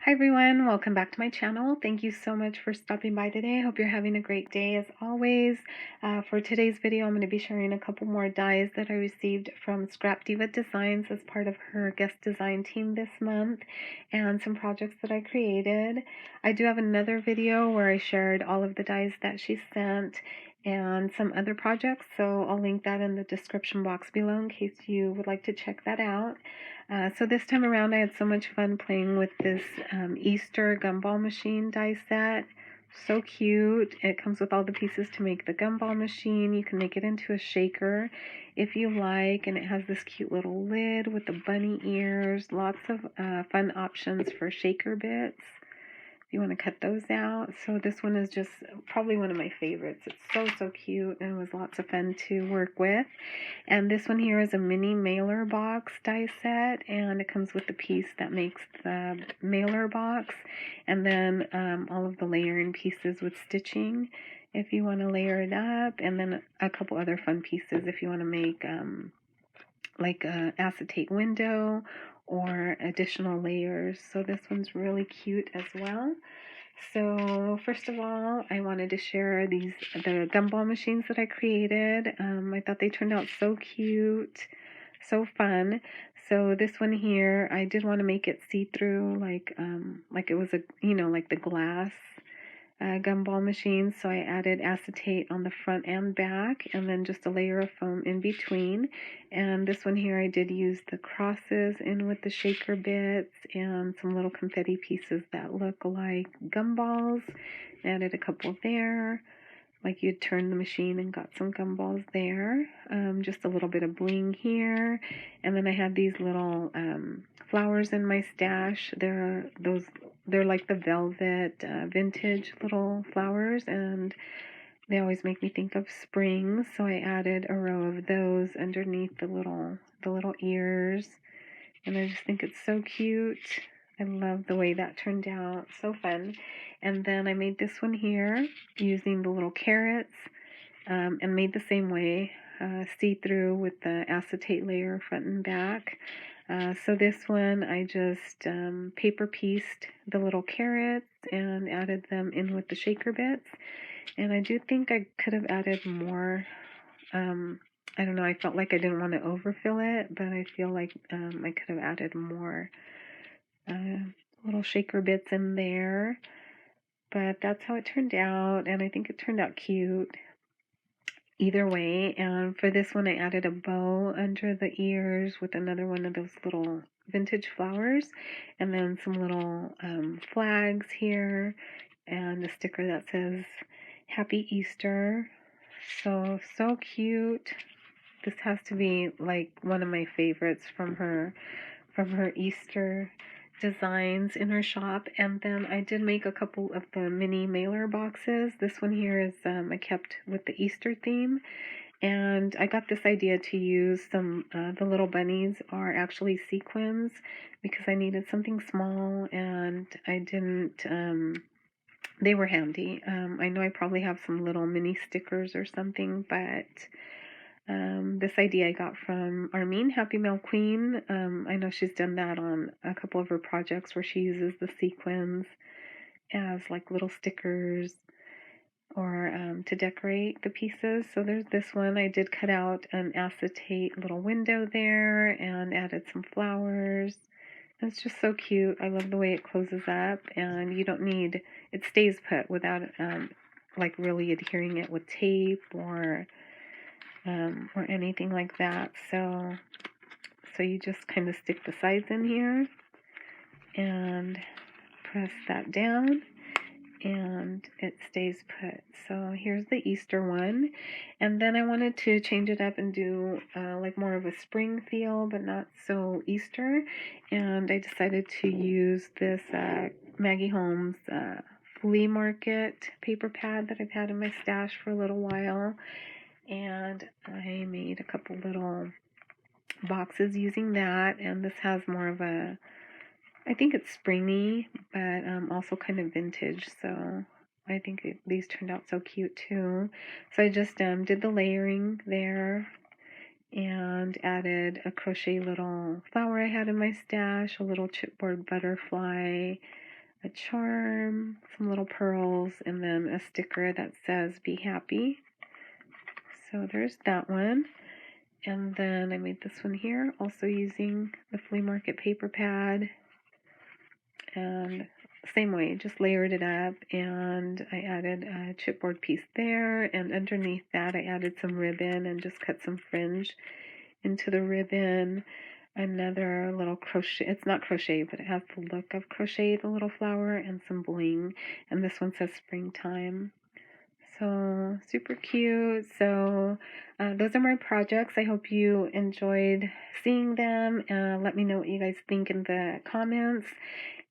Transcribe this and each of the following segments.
Hi everyone, welcome back to my channel. Thank you so much for stopping by today. I hope you're having a great day as always. For today's video, I'm going to be sharing a couple more dies that I received from Scrap Diva Designs as part of her guest design team this month, and some projects that I created. I do have another video where I shared all of the dies that she sent and some other projects, so I'll link that in the description box below in case you would like to check that out. So this time around I had so much fun playing with this Easter gumball machine die set. So cute. It comes with all the pieces to make the gumball machine. You can make it into a shaker if you like, and it has this cute little lid with the bunny ears. Lots of fun options for shaker bits. You want to cut those out. So this one is just probably one of my favorites. It's so cute and was lots of fun to work with. And this one here is a mini mailer box die set, and it comes with the piece that makes the mailer box, and then all of the layering pieces with stitching if you want to layer it up, and then a couple other fun pieces if you want to make like a acetate window or additional layers. So this one's really cute as well. So first of all, I wanted to share the gumball machines that I created. I thought they turned out so cute, so fun. So this one here, I did want to make it see-through, like it was like the glass gumball machine, so I added acetate on the front and back, and then just a layer of foam in between. And this one here I did use the crosses in with the shaker bits and some little confetti pieces that look like gumballs. Added a couple there, like you'd turn the machine and got some gumballs there. Just a little bit of bling here. And then I had these little flowers in my stash. They're like the velvet vintage little flowers, and they always make me think of spring. So I added a row of those underneath the little ears, and I just think it's so cute. I love the way that turned out. So fun. And then I made this one here using the little carrots, and made the same way, see-through with the acetate layer front and back. So this one I just paper pieced the little carrots and added them in with the shaker bits. And I do think I could have added more. I don't know, I felt like I didn't want to overfill it, but I feel like I could have added more little shaker bits in there. But that's how it turned out, and I think it turned out cute either way. And for this one I added a bow under the ears with another one of those little vintage flowers, and then some little flags here, and a sticker that says Happy Easter. So cute. This has to be like one of my favorites from her Easter designs in her shop. And then I did make a couple of the mini mailer boxes. This one here is I kept with the Easter theme, and I got this idea to use some the little bunnies are actually sequins because I needed something small, and I didn't they were handy. I know I probably have some little mini stickers or something, but this idea I got from Armine, Happy Mail Queen. I know she's done that on a couple of her projects where she uses the sequins as like little stickers or to decorate the pieces. So there's this one. I did cut out an acetate little window there and added some flowers. It's just so cute. I love the way it closes up, and you don't need, it stays put without like really adhering it with tape or anything like that. So you just kind of stick the sides in here and press that down, and it stays put. So here's the Easter one. And then I wanted to change it up and do like more of a spring feel, but not so Easter. And I decided to use this Maggie Holmes flea market paper pad that I've had in my stash for a little while. And I made a couple little boxes using that, and this has more of a, I think it's springy, but also kind of vintage, so I think these turned out so cute too. So I just did the layering there and added a crochet little flower I had in my stash, a little chipboard butterfly, a charm, some little pearls, and then a sticker that says be happy. So there's that one. And then I made this one here, also using the flea market paper pad. And same way, just layered it up, and I added a chipboard piece there, and underneath that I added some ribbon and just cut some fringe into the ribbon. Another little crochet, it's not crochet, but it has the look of crochet, the little flower, and some bling. And this one says springtime. So super cute. So those are my projects. I hope you enjoyed seeing them. Let me know what you guys think in the comments.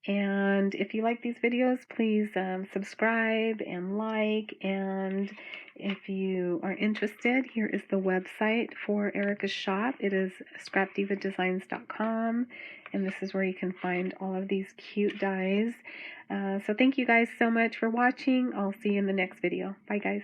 And if you like these videos, please subscribe and like. And if you are interested, here is the website for Erica's shop. It is scrapdivadesigns.com. And this is where you can find all of these cute dies. So thank you guys so much for watching. I'll see you in the next video. Bye, guys.